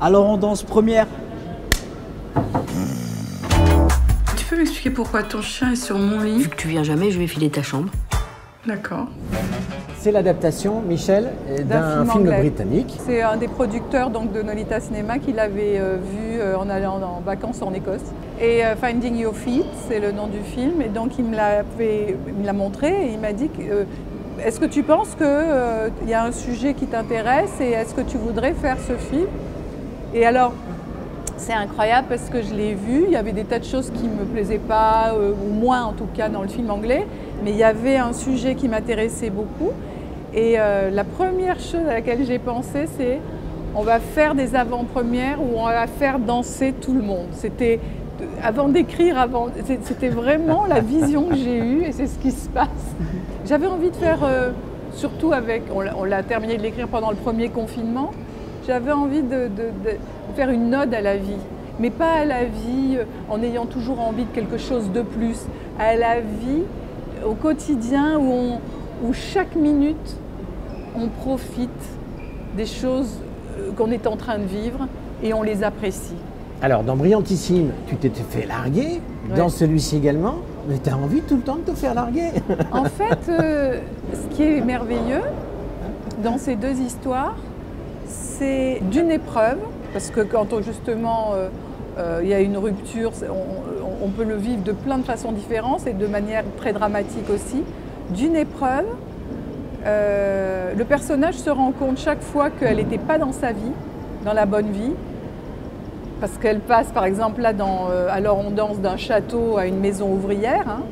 Alors on danse première. Tu peux m'expliquer pourquoi ton chien est sur mon lit? Vu que tu viens jamais, je vais filer ta chambre. D'accord. C'est l'adaptation, Michel, d'un film britannique. C'est un des producteurs donc, de Nolita Cinéma qui l'avait vu en allant en vacances en Écosse. Et Finding Your Feet, c'est le nom du film. Et donc il me l'a montré et il m'a dit est-ce que tu penses qu'il y a un sujet qui t'intéresse et est-ce que tu voudrais faire ce film? Et alors, c'est incroyable parce que je l'ai vu, il y avait des tas de choses qui ne me plaisaient pas, ou moins en tout cas dans le film anglais, mais il y avait un sujet qui m'intéressait beaucoup. Et la première chose à laquelle j'ai pensé, c'est on va faire des avant-premières où on va faire danser tout le monde. C'était, avant d'écrire, c'était vraiment la vision que j'ai eue et c'est ce qui se passe. J'avais envie de faire, surtout avec, on l'a terminé de l'écrire pendant le premier confinement, j'avais envie de faire une ode à la vie, mais pas à la vie en ayant toujours envie de quelque chose de plus, à la vie au quotidien où chaque minute on profite des choses qu'on est en train de vivre et on les apprécie. Alors dans Brillantissime, tu t'étais fait larguer, dans celui-ci également, mais tu as envie tout le temps de te faire larguer. En fait, ce qui est merveilleux dans ces deux histoires, c'est d'une épreuve, parce que quand justement il y a une rupture, on peut le vivre de plein de façons différentes et de manière très dramatique aussi. D'une épreuve, le personnage se rend compte chaque fois qu'elle n'était pas dans sa vie, dans la bonne vie, parce qu'elle passe par exemple là Alors on danse d'un château à une maison ouvrière, hein,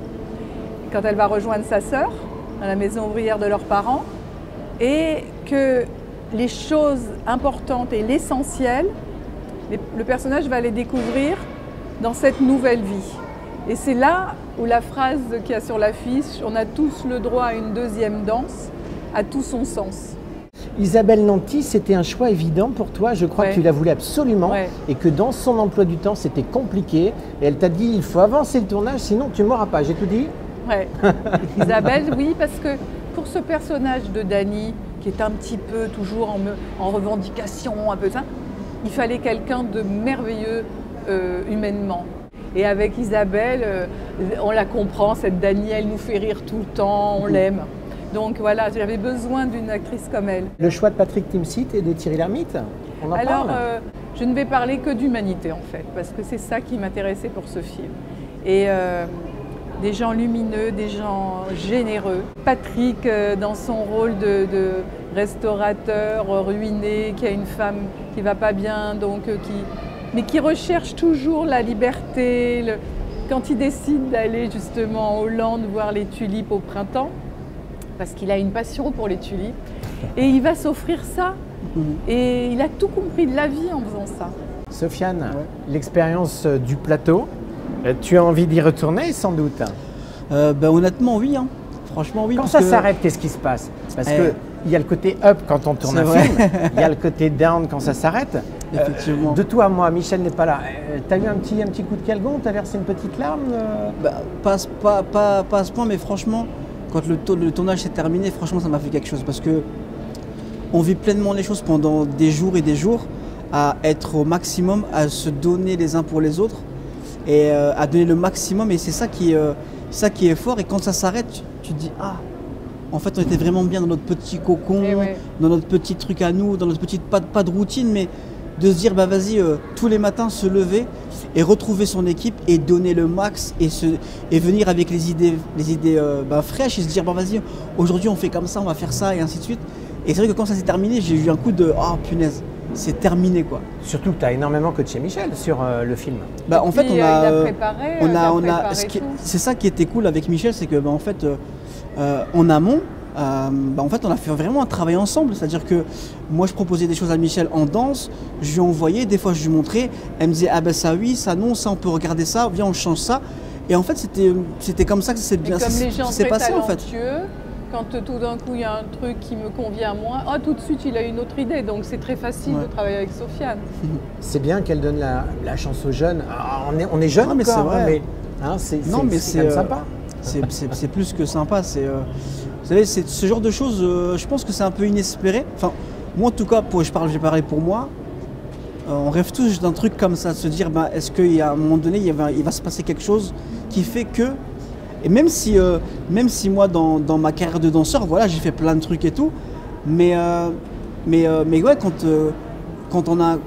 quand elle va rejoindre sa sœur dans la maison ouvrière de leurs parents, et que les choses importantes et l'essentiel, le personnage va les découvrir dans cette nouvelle vie. Et c'est là où la phrase qu'il y a sur l'affiche, on a tous le droit à une deuxième danse, a tout son sens. Isabelle Nanty, c'était un choix évident pour toi, je crois que tu la voulais absolument et que dans son emploi du temps c'était compliqué et elle t'a dit il faut avancer le tournage sinon tu ne m'auras pas, j'ai tout dit? Ouais. Isabelle, oui, parce que pour ce personnage de Dany, qui est un petit peu toujours en revendication, un peu ça, il fallait quelqu'un de merveilleux humainement. Et avec Isabelle, on la comprend, cette Dany, elle nous fait rire tout le temps, on l'aime. Donc voilà, j'avais besoin d'une actrice comme elle. Le choix de Patrick Timsit et de Thierry Lhermitte, on en parle? Je ne vais parler que d'humanité en fait, parce que c'est ça qui m'intéressait pour ce film. Et des gens lumineux, des gens généreux. Patrick, dans son rôle de restaurateur ruiné, qui a une femme qui ne va pas bien, donc, mais qui recherche toujours la liberté. Quand il décide d'aller justement en Hollande voir les tulipes au printemps, parce qu'il a une passion pour les tulipes, et il va s'offrir ça. Et il a tout compris de la vie en faisant ça. Sofiane, l'expérience du plateau, tu as envie d'y retourner sans doute? Honnêtement oui, hein. Franchement oui. Quand ça s'arrête, qu'est-ce qui se passe? Parce qu'il y a le côté up quand on tourne un film, il y a le côté down quand ça s'arrête. Effectivement. De toi à moi, Michel n'est pas là. Tu as eu un petit coup de calgon? Tu as versé une petite larme? Pas à ce point, mais franchement, quand le tournage s'est terminé, franchement ça m'a fait quelque chose parce que on vit pleinement les choses pendant des jours et des jours, à être au maximum, à se donner les uns pour les autres et à donner le maximum, et c'est ça qui est fort. Et quand ça s'arrête, tu te dis ah, en fait on était vraiment bien dans notre petit cocon, dans notre petit truc à nous, dans notre petite pas de routine, mais de se dire bah vas-y, tous les matins se lever et retrouver son équipe et donner le max et venir avec les idées fraîches et se dire bah vas-y, aujourd'hui on fait comme ça, on va faire ça et ainsi de suite. Et c'est vrai que quand ça s'est terminé, j'ai eu un coup de oh punaise, c'est terminé quoi. Surtout que tu as énormément coaché Michel sur le film. En fait, préparé, c'est ça qui était cool avec Michel, c'est que en fait, en amont, en fait, on a fait vraiment un travail ensemble. C'est-à-dire que moi, je proposais des choses à Michel en danse, je lui envoyais, des fois je lui montrais, elle me disait ah ben ça oui, ça non, ça on peut regarder ça, viens on change ça. Et en fait, c'était comme ça que c'est bien passé en fait. Quand tout d'un coup il y a un truc qui me convient moins, tout de suite il a une autre idée, donc c'est très facile de travailler avec Sofiane. C'est bien qu'elle donne la chance aux jeunes. On est jeunes encore, mais c'est quand même sympa. C'est plus que sympa. Vous savez, c'est ce genre de choses, je pense que c'est un peu inespéré. Enfin, moi en tout cas, je vais parler pour moi. On rêve tous d'un truc comme ça, de se dire est-ce qu'à un moment donné il va se passer quelque chose qui fait que, et même si moi dans ma carrière de danseur, voilà, j'ai fait plein de trucs et tout, mais ouais, quand on a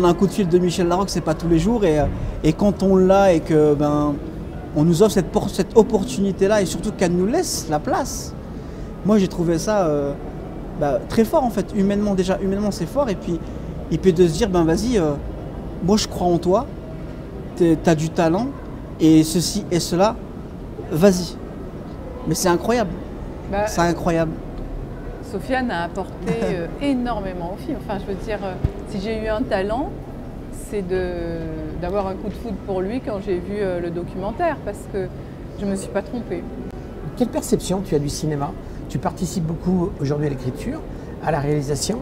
un coup de fil de Michel Larocque, c'est pas tous les jours, et quand on l'a et que on nous offre cette opportunité là, et surtout qu'elle nous laisse la place, moi j'ai trouvé ça très fort en fait, humainement c'est fort, et puis de se dire vas-y, moi je crois en toi, t'as du talent et ceci et cela, vas-y. Mais c'est incroyable, c'est incroyable. Sofiane a apporté énormément au film. Enfin, je veux dire, si j'ai eu un talent, c'est d'avoir un coup de foudre pour lui quand j'ai vu le documentaire, parce que je ne me suis pas trompée. Quelle perception tu as du cinéma? Tu participes beaucoup aujourd'hui à l'écriture, à la réalisation.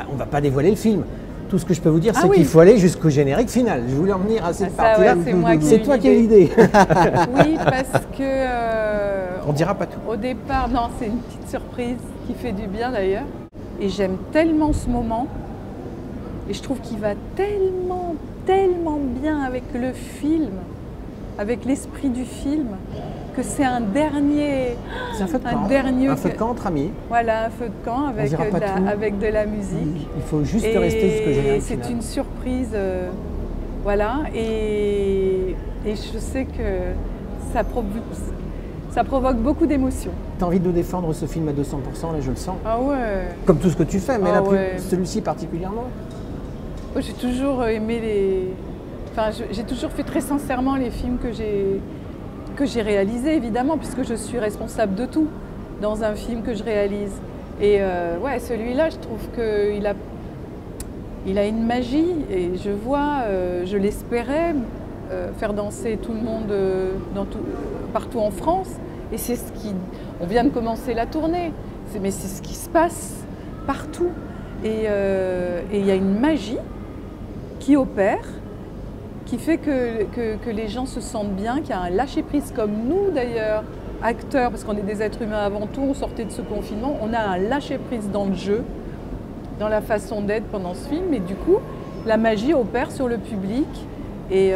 On ne va pas dévoiler le film. Tout ce que je peux vous dire, c'est qu'il faut aller jusqu'au générique final. Je voulais en venir à cette partie-là. Ouais, c'est toi qui as l'idée. Oui, parce que... on ne dira pas tout. Au départ, non, c'est une petite surprise qui fait du bien d'ailleurs. Et j'aime tellement ce moment. Et je trouve qu'il va tellement, tellement bien avec le film, avec l'esprit du film, que c'est un dernier... C'est un feu de camp. Un feu de camp entre amis. Voilà, un feu de camp avec de la musique. Il faut juste rester jusqu'au générique. C'est une surprise, voilà. Et je sais que ça provoque beaucoup j'ai envie de nous défendre ce film à 200%, là je le sens. Ah ouais. Comme tout ce que tu fais, mais celui-ci particulièrement. J'ai toujours aimé j'ai toujours fait très sincèrement les films que j'ai réalisés, évidemment, puisque je suis responsable de tout dans un film que je réalise. Et celui-là, je trouve qu'il a une magie, et je l'espérais faire danser tout le monde partout en France. Et on vient de commencer la tournée, mais c'est ce qui se passe partout. Et il y a une magie qui opère, qui fait que les gens se sentent bien, qu'il y a un lâcher-prise, comme nous d'ailleurs, acteurs, parce qu'on est des êtres humains avant tout, on sortait de ce confinement, on a un lâcher-prise dans le jeu, dans la façon d'être pendant ce film, et du coup, la magie opère sur le public, et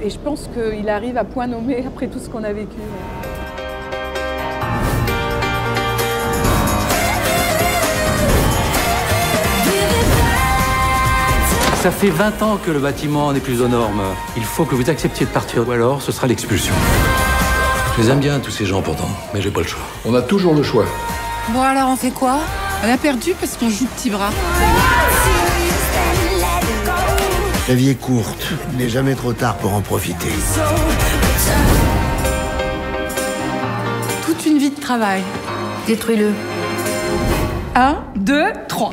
je pense qu'il arrive à point nommé après tout ce qu'on a vécu. Ça fait 20 ans que le bâtiment n'est plus aux normes. Il faut que vous acceptiez de partir, ou alors ce sera l'expulsion. Je les aime bien, tous ces gens, pourtant, mais j'ai pas le choix. On a toujours le choix. Bon, alors on fait quoi? On a perdu parce qu'on joue petit bras. La vie est courte, il n'est jamais trop tard pour en profiter. Toute une vie de travail. Détruis-le. 1, 2, 3.